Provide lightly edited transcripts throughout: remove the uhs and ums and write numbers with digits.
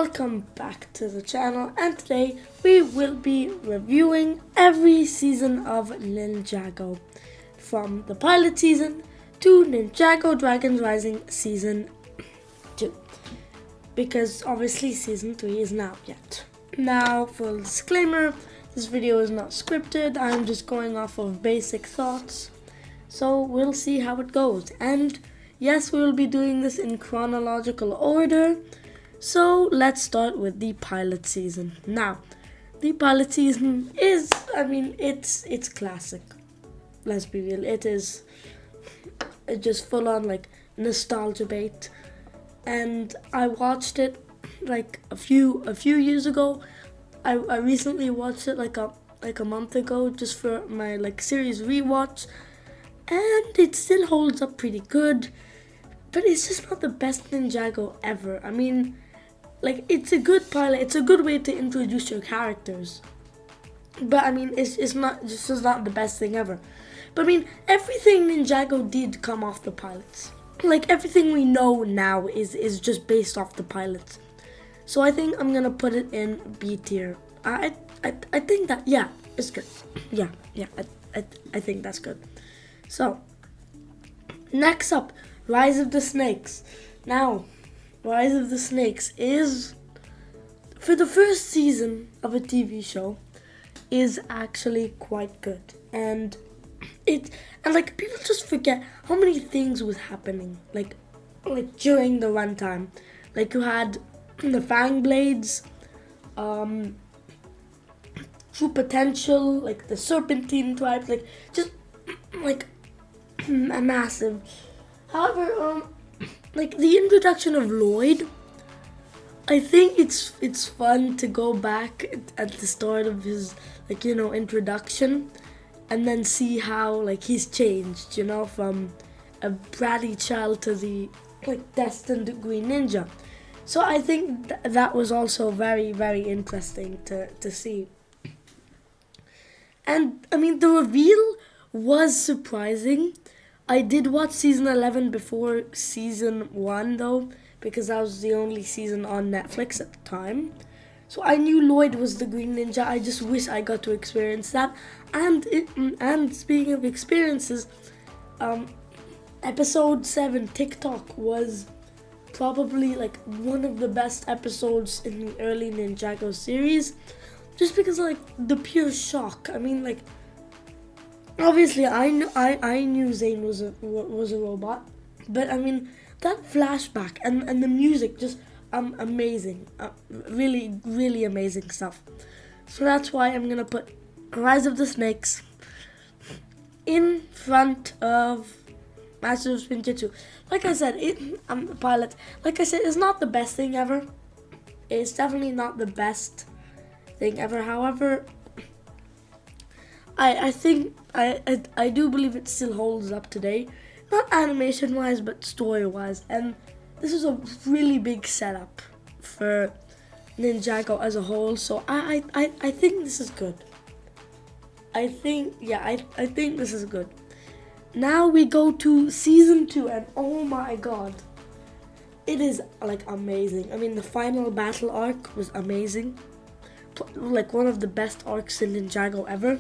Welcome back to the channel, and today we will be reviewing every season of Ninjago, from the pilot season to Ninjago Dragons Rising Season 2, because obviously Season 3 is not yet. Now, full disclaimer, this video is not scripted, I'm just going off of basic thoughts, so we'll see how it goes. And yes, we will be doing this in chronological order. So let's start with the pilot season. Now, the pilot season is, it's classic. Let's be real, it is just full on like nostalgia bait. And I watched it like a few years ago. I recently watched it like a month ago, just for my like series rewatch, and it still holds up pretty good. But it's just not the best Ninjago ever. I mean, like, it's a good pilot. It's a good way to introduce your characters. But I mean, it's not the best thing ever. But I mean, everything Ninjago did come off the pilots. Like, everything we know now is just based off the pilots. So I think I'm gonna put it in B tier. I think that, yeah, it's good. Yeah, I think that's good. So next up, Rise of the Snakes. Now, Rise of the Snakes is, for the first season of a TV show, is actually quite good. And like, people just forget how many things was happening, like during the runtime. Like, you had the Fang Blades, True Potential, like the Serpentine tribes, like just like massive. However, like the introduction of Lloyd, I think it's fun to go back at the start of his, like, introduction, and then see how like he's changed, from a bratty child to the like destined Green Ninja. So I think that was also very, very interesting to see. And I mean, the reveal was surprising. I did watch season 11 before season 1 though, because that was the only season on Netflix at the time. So I knew Lloyd was the Green Ninja. I just wish I got to experience that. And speaking of experiences, episode 7 TikTok was probably like one of the best episodes in the early Ninjago series, just because like the pure shock. I mean, like, obviously I knew Zane was a robot, but I mean that flashback and the music, just amazing, really amazing stuff. So that's why I'm gonna put Rise of the Snakes in front of Master of Spinjitzu. Like I said, the pilot. Like I said, it's not the best thing ever. It's definitely not the best thing ever. However, I think I do believe it still holds up today, not animation wise but story wise, and this is a really big setup for Ninjago as a whole. So I think this is good. I think this is good. Now we go to season 2, and oh my god, it is like amazing. I mean, the final battle arc was amazing, like one of the best arcs in Ninjago ever.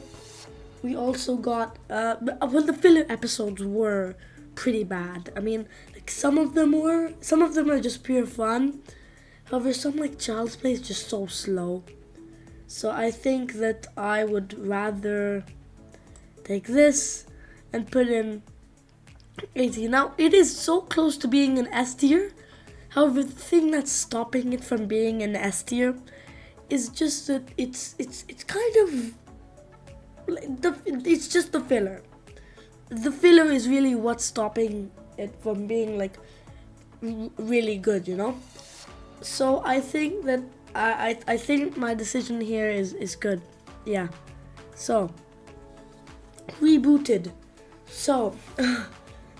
We also got, the filler episodes were pretty bad. I mean, like some of them are just pure fun. However, some like Child's Play is just so slow. So I think that I would rather take this and put in 18. Now, it is so close to being an S tier. However, the thing that's stopping it from being an S tier is just that it's kind of, it's just the filler. The filler is really what's stopping it from being like really good, So I think that I think my decision here is good. Yeah. So rebooted. So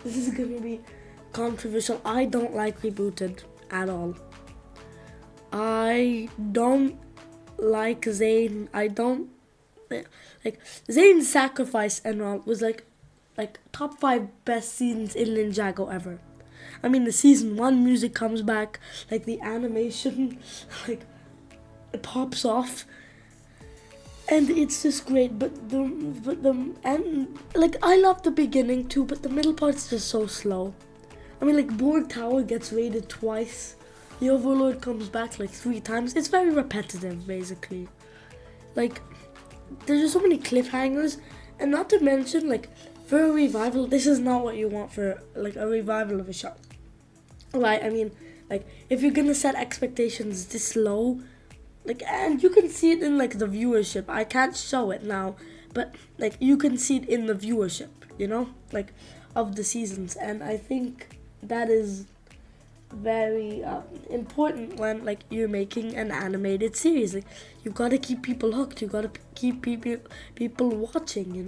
this is gonna be controversial. I don't like rebooted at all. I don't like Zane. I don't like Zane's sacrifice and all was like top 5 best scenes in Ninjago ever. I mean, the season 1 music comes back, like the animation, like it pops off, and it's just great. But the and like I love the beginning too, but the middle part's just so slow. I mean, like Borg Tower gets raided twice. The Overlord comes back like 3 times. It's very repetitive, basically. Like, there's just so many cliffhangers, and not to mention, like, for a revival, this is not what you want for like a revival of a show, right? I mean, like, if you're gonna set expectations this low, like, and you can see it in like the viewership. I can't show it now, but like you can see it in the viewership, like of the seasons, and I think that is very important when like you're making an animated series. Like, you gotta keep people hooked. You gotta keep people watching.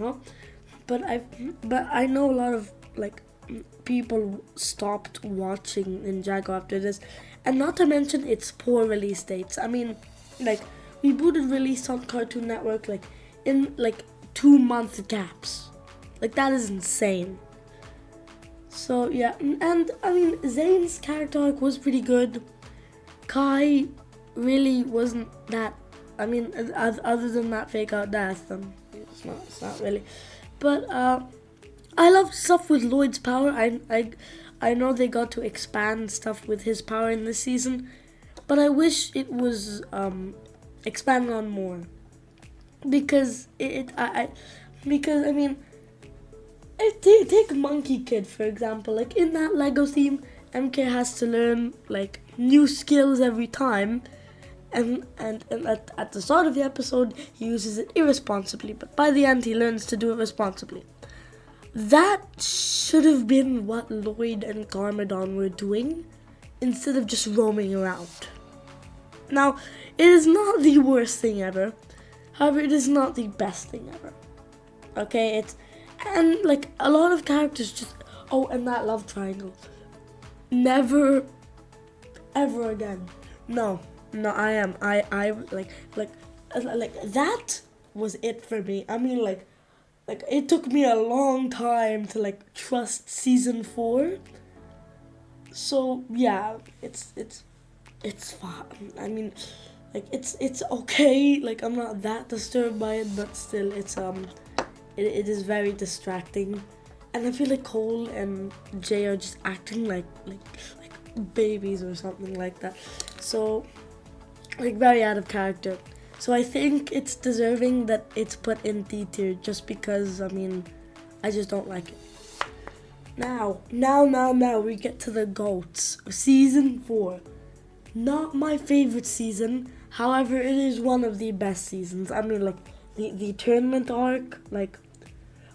But I know a lot of like people stopped watching Ninjago after this, and not to mention its poor release dates. I mean, like rebooted released on Cartoon Network like in like 2-month gaps. Like, that is insane. So yeah, and I mean, Zane's character arc was pretty good. Kai really wasn't that. I mean, other than that fake out death, it's not really. But I love stuff with Lloyd's power. I know they got to expand stuff with his power in this season, but I wish it was expanded on more, because because I mean. Take Monkey Kid, for example. Like, in that Lego theme, MK has to learn like new skills every time, and at the start of the episode he uses it irresponsibly, but by the end he learns to do it responsibly. That should have been what Lloyd and Garmadon were doing, instead of just roaming around. Now, it is not the worst thing ever. However, it is not the best thing ever. Okay, and like a lot of characters just and that love triangle. Never ever again. No, I like that was it for me. I mean, like it took me a long time to like trust season 4. So yeah, it's fine. I mean, like it's okay. Like, I'm not that disturbed by it, but still, it is very distracting, and I feel like Cole and Jay are just acting like babies or something like that. So, like, very out of character. So I think it's deserving that it's put in D tier, just because, I mean, I just don't like it. Now we get to the GOATs. Season 4. Not my favorite season, however, it is one of the best seasons. I mean, like, the tournament arc, like,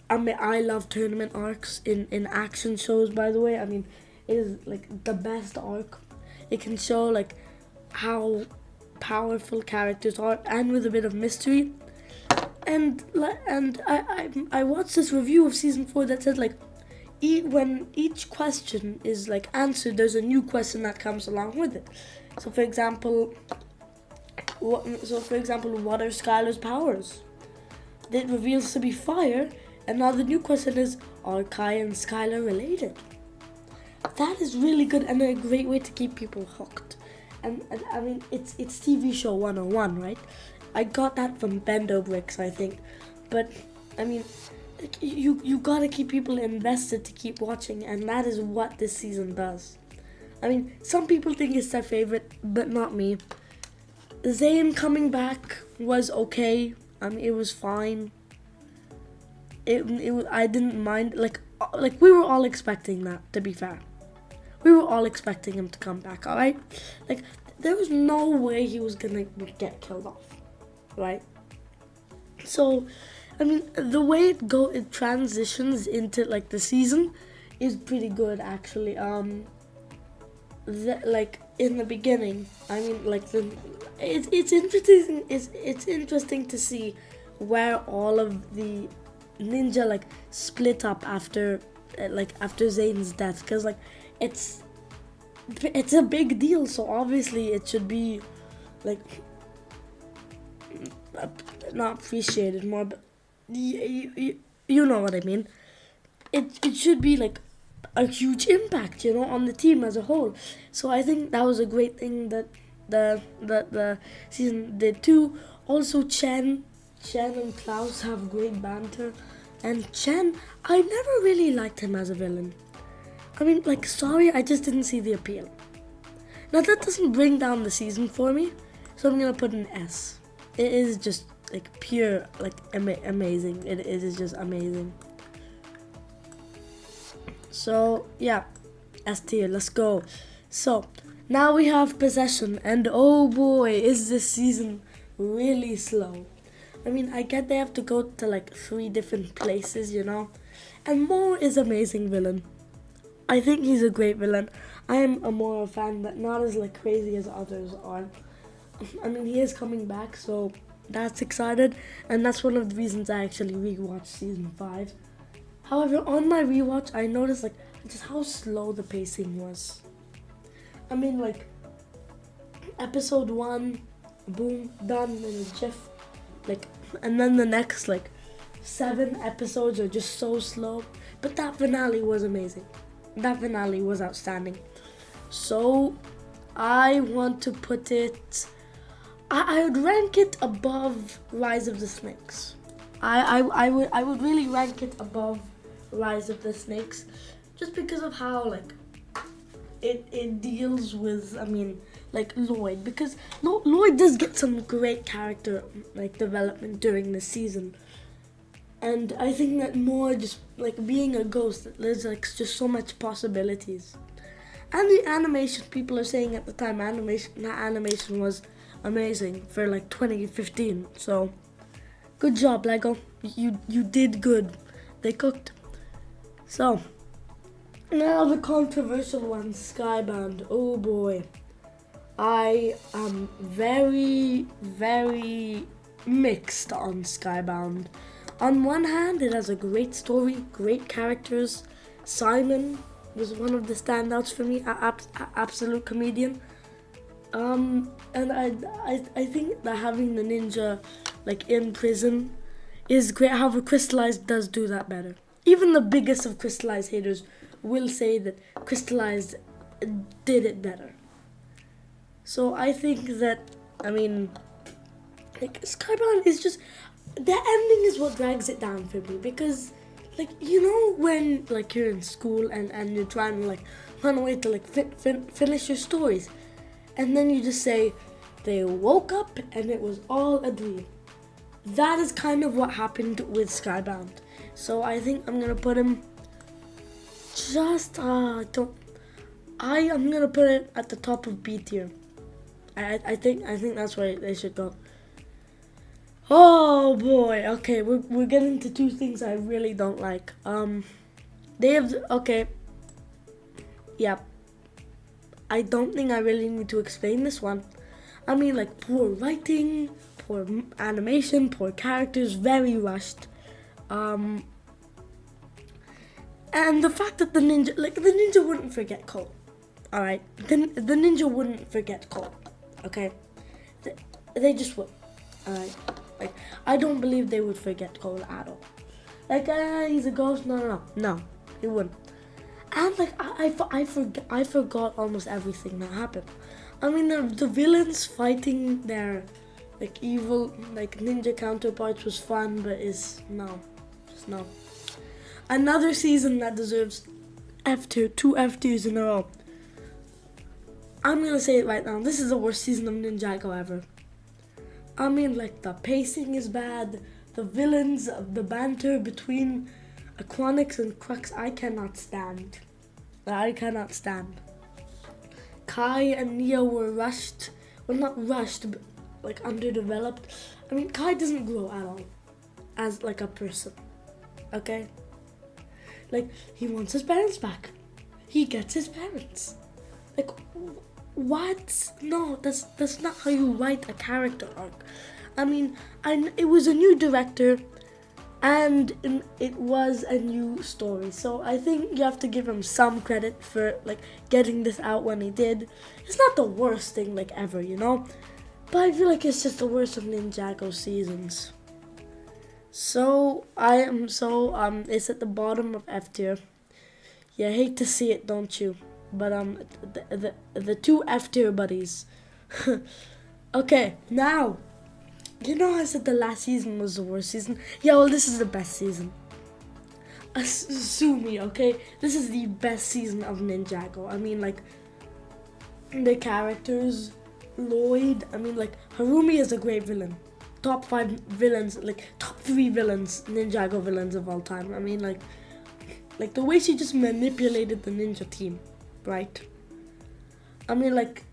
I mean, I love tournament arcs in action shows, by the way. I mean, it is like the best arc. It can show like how powerful characters are, and with a bit of mystery. And I watched this review of season 4 that said like when each question is like answered, there's a new question that comes along with it. So for example, what are Skylar's powers? It reveals to be fire, and now the new question is, are Kai and Skylar related? That is really good and a great way to keep people hooked. And I mean, it's TV show 101, right? I got that from Bendo Bricks, I think. But I mean, you gotta keep people invested to keep watching, and that is what this season does. I mean, some people think it's their favorite, but not me. Zane coming back was okay. I mean, it was fine. I didn't mind. Like we were all expecting that. To be fair, we were all expecting him to come back. All right, like there was no way he was gonna get killed off, right? So, I mean, the way it transitions into like the season is pretty good actually. Like in the beginning, I mean, like it's interesting. It's interesting to see where all of the ninja like split up after Zane's death, because like it's a big deal. So obviously it should be like not appreciated more, but you know what I mean. It should be like a huge impact, on the team as a whole. So I think that was a great thing that the season did too. Also, Chen and Klaus have great banter, and Chen, I never really liked him as a villain. I mean, sorry, I just didn't see the appeal. Now that doesn't bring down the season for me, so I'm gonna put an S. It is just pure amazing. It is just amazing. So yeah, S tier. Let's go. So now we have possession, and oh boy, is this season really slow. I mean, I get they have to go to 3 different places, and Mo is amazing villain. I think he's a great villain. I am a more fan, but not as crazy as others are. I mean, he is coming back, so that's excited, and that's one of the reasons I actually rewatched season 5. However, on my rewatch, I noticed just how slow the pacing was. I mean, episode 1, boom, done in a jiff, and then the next 7 episodes are just so slow. But that finale was amazing. That finale was outstanding. So I want to put it. I would rank it above Rise of the Snakes. I would really rank it above Rise of the Snakes, just because of how it deals with, Lloyd, because Lloyd does get some great character development during the season, and I think that more just being a ghost, there's just so much possibilities. And the animation, people are saying at the time, animation was amazing for 2015. So good job, Lego. You did good. They cooked. So now the controversial one, Skybound. Oh boy, I am very, very mixed on Skybound. On one hand, it has a great story, great characters. Simon was one of the standouts for me, absolute comedian. And I think that having the ninja in prison is great. However, Crystallized does do that better. Even the biggest of Crystallized haters will say that Crystallized did it better. So I think that, Skybound is just, the ending is what drags it down for me, because when you're in school and you're trying to run away to finish your stories, and then you just say they woke up and it was all a dream. That is kind of what happened with Skybound. So I think I'm gonna put him just I am gonna put it at the top of B tier. I think that's where they should go. Oh boy, okay, we're getting to 2 things I really don't like. They have, okay, yeah, I don't think I really need to explain this one. Poor writing, poor animation, poor characters, very rushed. And the fact that the ninja wouldn't forget Cole. Alright, the ninja wouldn't forget Cole, okay? They just would, alright? I don't believe they would forget Cole at all. He's a ghost. No, he wouldn't. And I forgot almost everything that happened. The villains fighting their evil ninja counterparts was fun, but just no. Another season that deserves F tier, 2 F tiers in a row. I'm gonna say it right now. This is the worst season of Ninjago ever. The pacing is bad. The villains, the banter between Aquanix and Crux, I cannot stand. Kai and Neo were rushed. Well, not rushed, but underdeveloped. Kai doesn't grow at all as a person. Okay? He wants his parents back. He gets his parents. What? No, that's not how you write a character arc. It was a new director, and it was a new story. So I think you have to give him some credit for getting this out when he did. It's not the worst thing ever, but I feel it's just the worst of Ninjago seasons. So it's at the bottom of F tier. You hate to see it, don't you? But the two F tier buddies. Okay, now, you know I said the last season was the worst season? Yeah, well, this is the best season. Sue me, okay? This is the best season of Ninjago. I mean, like, the characters, Lloyd, I mean, like, Harumi is a great villain. Top 5 villains, like, top 3 villains, Ninjago villains of all time. I mean, like the way she just manipulated the ninja team, right? I mean, like,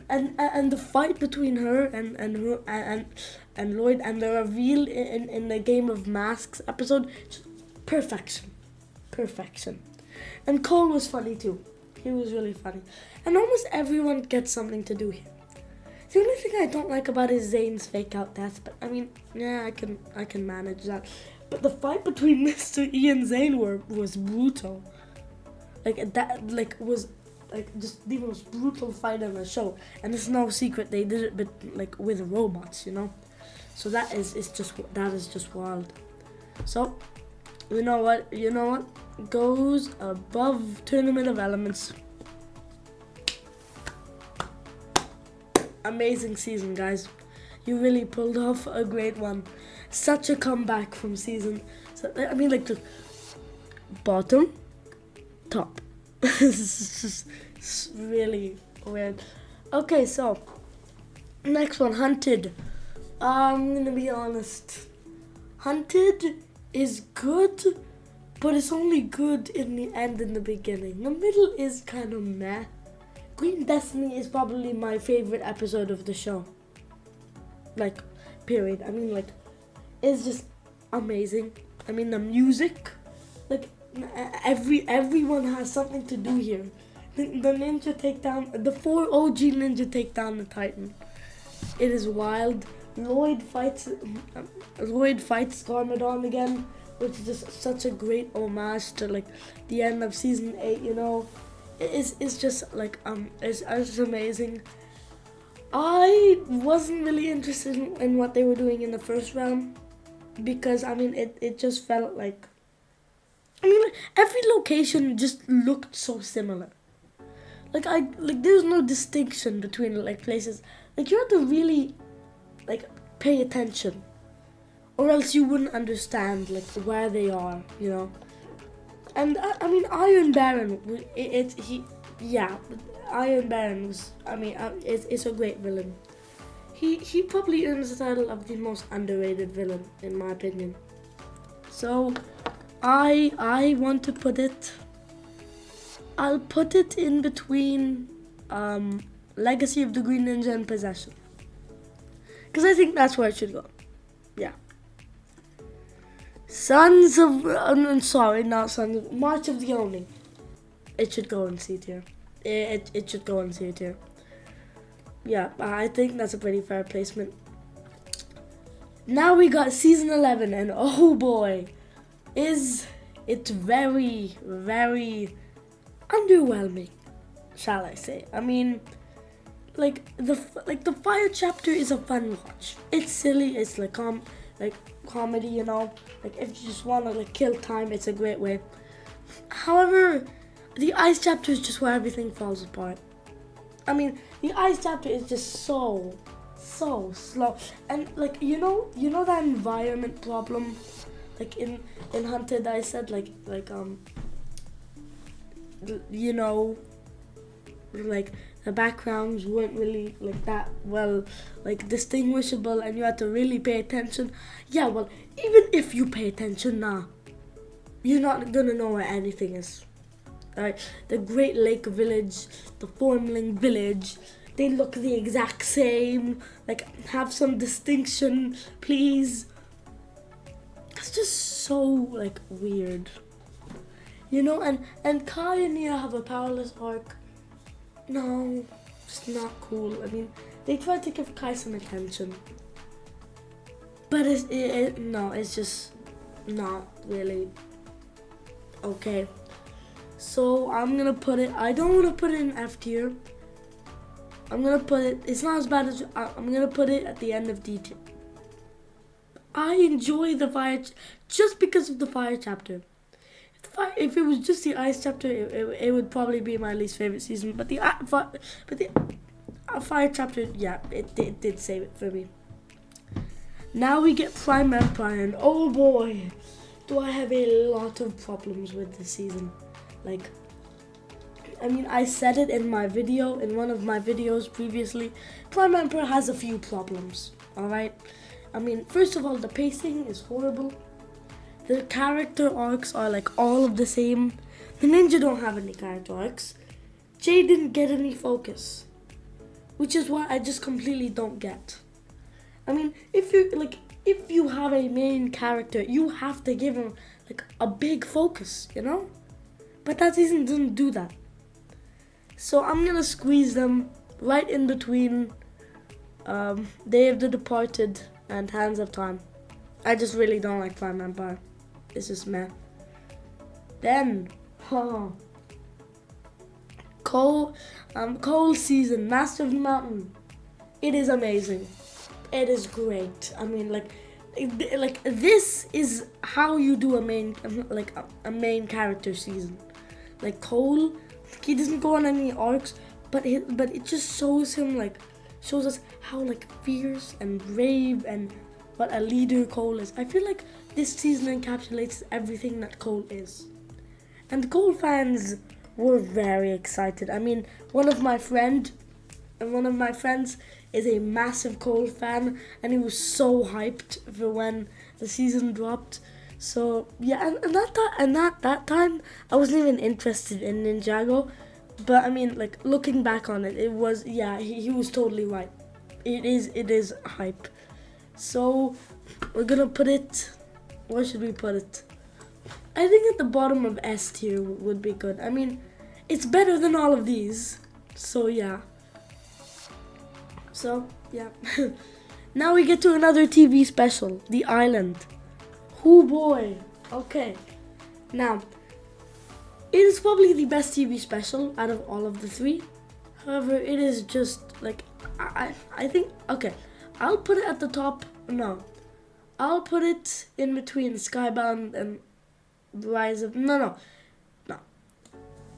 and the fight between her and Lloyd, and the reveal in the Game of Masks episode, perfection. And Cole was funny too. He was really funny, and almost everyone gets something to do here. The only thing I don't like about is Zane's fake out death, but I mean, yeah, I can manage that. But the fight between Mr. E and Zane was brutal. Like that, like was like just the most brutal fight in the show, and it's no secret they did it, but like with robots, you know. So that is just wild. So you know what goes above Tournament of Elements. Amazing season, guys. You really pulled off a great one. Such a comeback from season. So, I mean, like, the bottom, top. It's really weird. Okay, so next one, Hunted. I'm gonna be honest. Hunted is good, but it's only good in the end and the beginning. The middle is kind of meh. Green Destiny is probably my favorite episode of the show. Like, period. I mean, like, it's just amazing. I mean, the music, like, everyone has something to do here. The ninja takedown, the 4 OG ninja take down the Titan. It is wild. Lloyd fights Garmadon again, which is just such a great homage to, like, the end of season 8. You know, it's just like it's just amazing. I wasn't really interested in what they were doing in the first round, because I mean it just felt like, I mean, like, every location just looked so similar. Like there's no distinction between, like, places. Like, you have to really, like, pay attention, or else you wouldn't understand, like, where they are, you know. And I mean, Iron Baron, Iron Baron was, I mean, it's a great villain. He probably earns the title of the most underrated villain, in my opinion. So I want to put it, I'll put it in between Legacy of the Green Ninja and Possession, because I think that's where it should go. Yeah. Sons of, March of the Oni. It should go in C tier. It should go in C tier. Yeah, I think that's a pretty fair placement. Now we got season 11, and oh boy, it's very, very underwhelming, shall I say. I mean, like the fire chapter is a fun watch. It's silly. It's like comedy, you know. Like, if you just want to, like, kill time, it's a great way. However, the ice chapter is just where everything falls apart. I mean, the ice chapter is just so slow, and, like, you know that environment problem, like in Hunted, I said, you know, like, the backgrounds weren't really, like, that well, like, distinguishable, and you had to really pay attention. Yeah, well, even if you pay attention, you're not gonna know where anything is. Alright, the Great Lake Village, the Formling Village, they look the exact same. Like, have some distinction, please. It's just so, like, weird. You know, and Kai and Nia have a powerless arc. No, it's not cool. I mean, they tried to give Kai some attention, but it's just not really okay. So I'm gonna put it, I don't want to put it in F tier. I'm gonna put it, it's not as bad as, I'm gonna put it at the end of D tier. I enjoy the fire, just because of the fire chapter. if it was just the ice chapter, it would probably be my least favorite season. But the fire chapter, yeah, it did save it for me. Now we get Prime Empire, and oh boy, do I have a lot of problems with this season. Like, I mean, I said it in my video, in one of my videos previously. Prime Emperor has a few problems, alright? I mean, first of all, the pacing is horrible. The character arcs are like all of the same. The ninja don't have any character arcs. Jay didn't get any focus, which is what I just completely don't get. I mean, if you have a main character, you have to give him like a big focus, you know? But that season didn't do that. So I'm gonna squeeze them right in between Day of the Departed and Hands of Time. I just really don't like Prime Empire. It's just meh. Then, Cole season, Master of the Mountain. It is amazing. It is great. I mean, like this is how you do a main character season. Like Cole, he doesn't go on any arcs, but it just shows us how like fierce and brave and what a leader Cole is. I feel like this season encapsulates everything that Cole is. And Cole fans were very excited. I mean, one of my friends is a massive Cole fan, and he was so hyped for when the season dropped. So yeah, and that time I wasn't even interested in Ninjago, but I mean, like looking back on it, it was, yeah, he was totally right. It is hype. So we're gonna put it. Where should we put it? I think at the bottom of S tier would be good. I mean, it's better than all of these. So yeah. So yeah. Now we get to another TV special, The Island. Oh boy. Okay. Now, it is probably the best TV special out of all of the three. However, it is just like I think, okay, I'll put it at the top. No, I'll put it in between Skybound and Rise of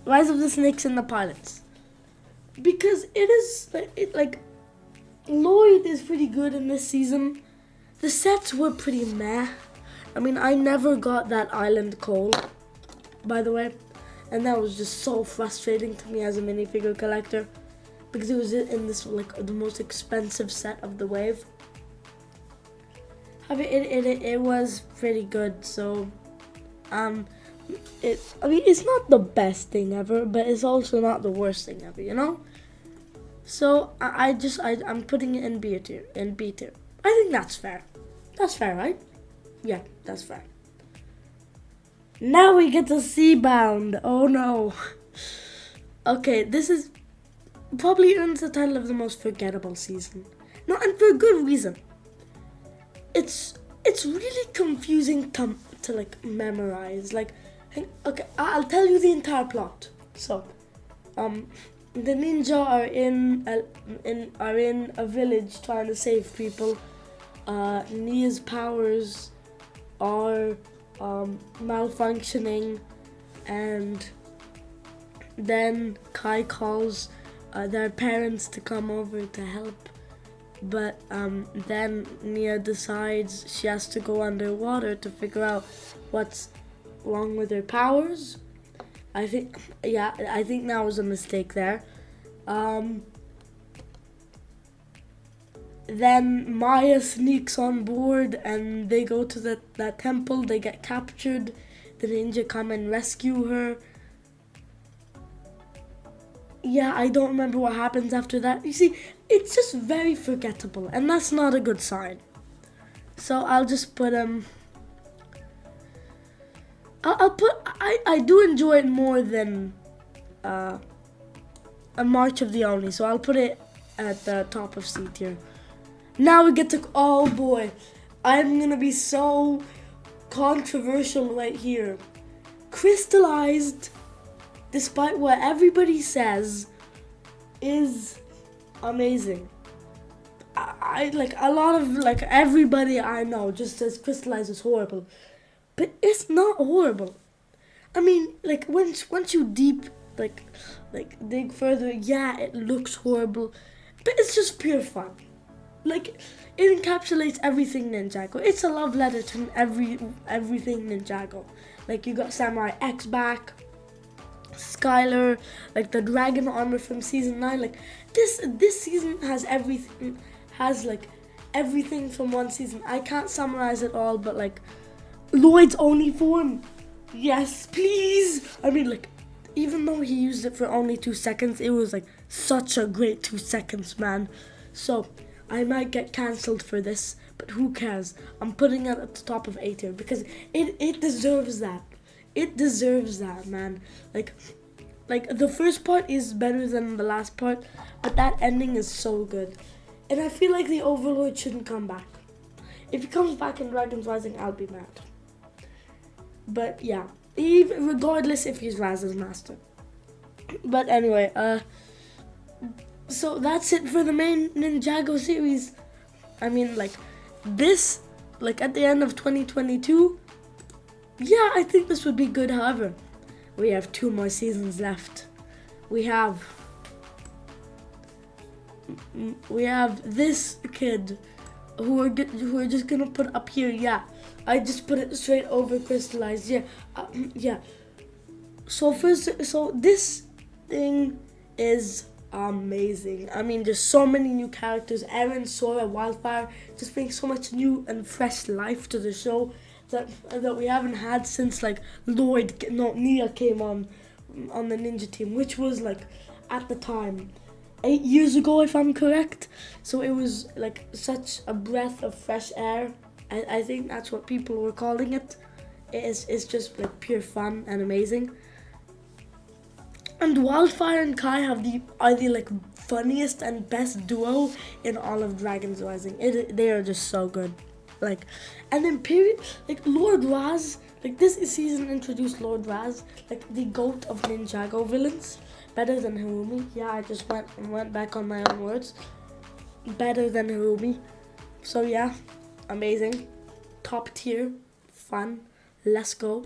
Rise of the Snakes and the Pilots, because it is like Lloyd is pretty good in this season. The sets were pretty meh. I mean, I never got that island Cole, by the way, and that was just so frustrating to me as a minifigure collector, because it was in this like the most expensive set of the wave. I mean, it was pretty good. So, it's not the best thing ever, but it's also not the worst thing ever, you know. So I'm putting it in B tier. I think that's fair. That's fair, right? Yeah, that's fair. Now we get to Seabound. Oh no. Okay, this is probably earns the title of the most forgettable season. No, and for a good reason. It's really confusing to like memorize. Like, okay, I'll tell you the entire plot. So, the ninja are in a village trying to save people. Nia's powers are malfunctioning, and then Kai calls their parents to come over to help, but then Nia decides she has to go underwater to figure out what's wrong with her powers. I think that was a mistake there. Then Maya sneaks on board and they go to that temple. They get captured. The ninja come and rescue her. Yeah, I don't remember what happens after that. You see, it's just very forgettable, and that's not a good sign. So I'll just put I do enjoy it more than A March of the Oni, so I'll put it at the top of C tier. Now we get to, oh boy, I'm gonna be so controversial right here. Crystallized, despite what everybody says, is amazing. I like a lot of like everybody I know just says Crystallized is horrible, but it's not horrible. I mean, like once you deep like dig further, yeah, it looks horrible, but it's just pure fun. Like it encapsulates everything Ninjago. It's a love letter to everything Ninjago. Like you got Samurai X back, Skylar, like the dragon armor from season 9. Like this season has everything, has like everything from one season. I can't summarize it all, but like Lloyd's only form, yes please. I mean, like even though he used it for only 2 seconds, it was like such a great 2 seconds, man. So I might get cancelled for this, but who cares? I'm putting it at the top of A tier because it deserves that. It deserves that, man. Like the first part is better than the last part, but that ending is so good. And I feel like the Overlord shouldn't come back. If he comes back in Dragon's Rising, I'll be mad. But yeah, even regardless if he's Raz's master. But anyway, so that's it for the main Ninjago series. I mean, like this, like at the end of 2022, yeah, I think this would be good. However, we have 2 more seasons left. We have this kid who are just gonna put up here. Yeah, I just put it straight over crystallized. Yeah, yeah. So this thing is amazing. I mean, there's so many new characters. Eren, Sora, Wildfire just bring so much new and fresh life to the show that we haven't had since like Nia came on the ninja team, which was like at the time 8 years ago, if I'm correct. So it was like such a breath of fresh air. I think that's what people were calling it. It's just like pure fun and amazing. And Wildfire and Kai are the like funniest and best duo in all of Dragon's Rising. They are just so good. Like, and then Lord Raz, like this season introduced Lord Raz, like the GOAT of Ninjago villains, better than Harumi. Yeah, I just went back on my own words. Better than Harumi. So yeah, amazing, top tier, fun. Let's go.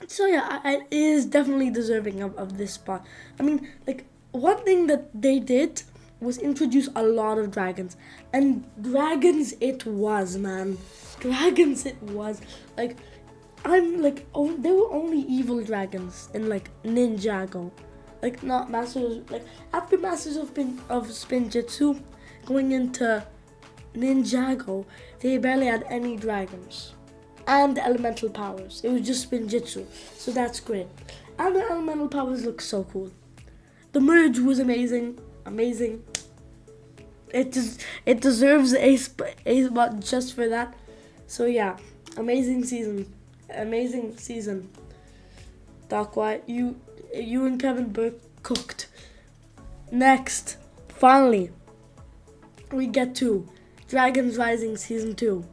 So yeah, it is definitely deserving of this spot. I mean, like one thing that they did was introduce a lot of dragons, and dragons it was, man. Dragons it was. Like I'm like, oh, there were only evil dragons in like Ninjago, like not masters. Like after Masters of Spinjitzu, going into Ninjago, they barely had any dragons and elemental powers. It was just Spinjitzu, so that's great. And the elemental powers look so cool. The merge was amazing. It deserves a spot just for that. So yeah, amazing season. Doc White, you and Kevin Burke cooked. Next, finally, we get to Dragon's Rising Season 2.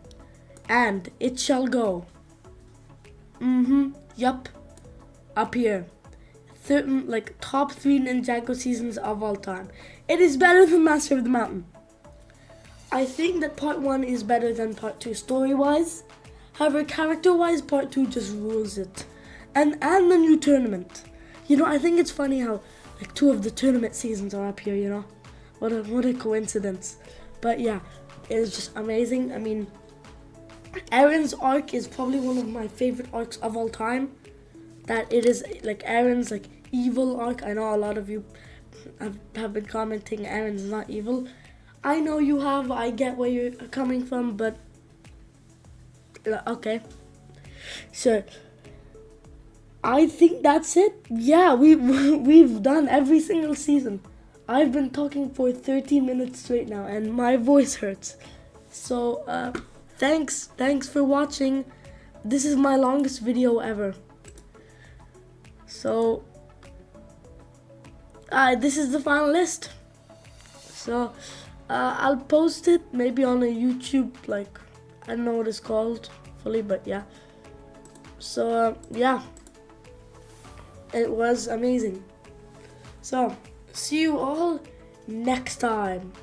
And it shall go. Yup. Up here. Like top 3 Ninjago seasons of all time. It is better than Master of the Mountain. I think that part 1 is better than part 2 story-wise. However, character-wise, part 2 just rules it. And the new tournament. You know, I think it's funny how like 2 of the tournament seasons are up here, you know. What a coincidence. But yeah, it is just amazing. I mean, Eren's arc is probably one of my favorite arcs of all time. That it is like Eren's like evil arc. I know a lot of you have been commenting Eren's not evil. I know you have. I get where you're coming from, but okay. So I think that's it. Yeah, we've done every single season. I've been talking for 13 minutes straight now, and my voice hurts. So thanks for watching. This is my longest video ever. So this is the final list. So I'll post it maybe on a YouTube, like I don't know what it's called fully, but yeah. So yeah, it was amazing. So see you all next time.